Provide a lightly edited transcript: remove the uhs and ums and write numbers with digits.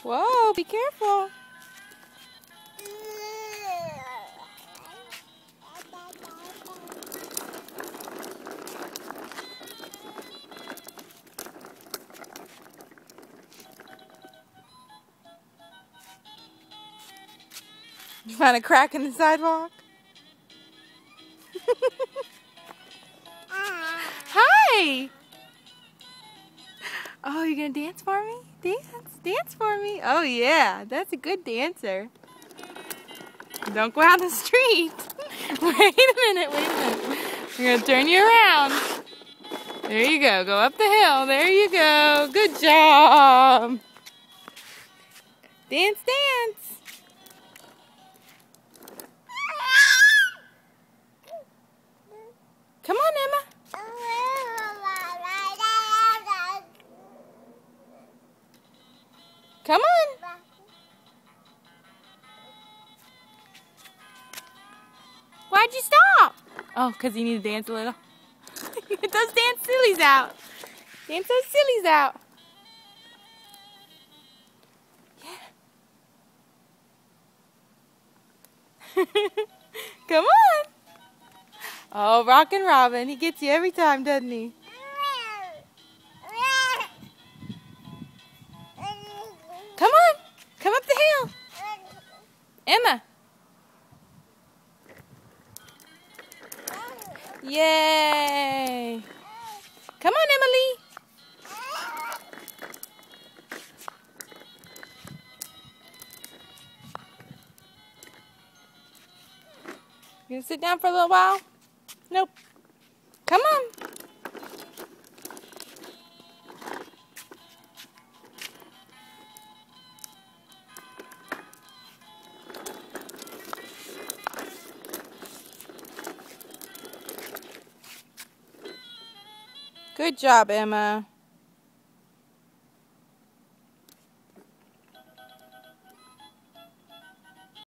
Whoa, be careful. You found a crack in the sidewalk? Hi! Oh, you're gonna dance for me? Dance for me. Oh yeah, that's a good dancer. Don't go out in the street. Wait a minute. We're gonna turn you around. There you go. Go up the hill. There you go. Good job. Dance, dance. Come on, Emma. Come on. Why'd you stop? Oh, because you need to dance a little. Get those dance sillies out. Dance those sillies out. Yeah. Come on. Oh, Rockin' Robin. He gets you every time, doesn't he? Come on. Come up the hill. Emma. Yay. Come on, Emily. You gonna sit down for a little while? Nope. Come on. Good job, Emma.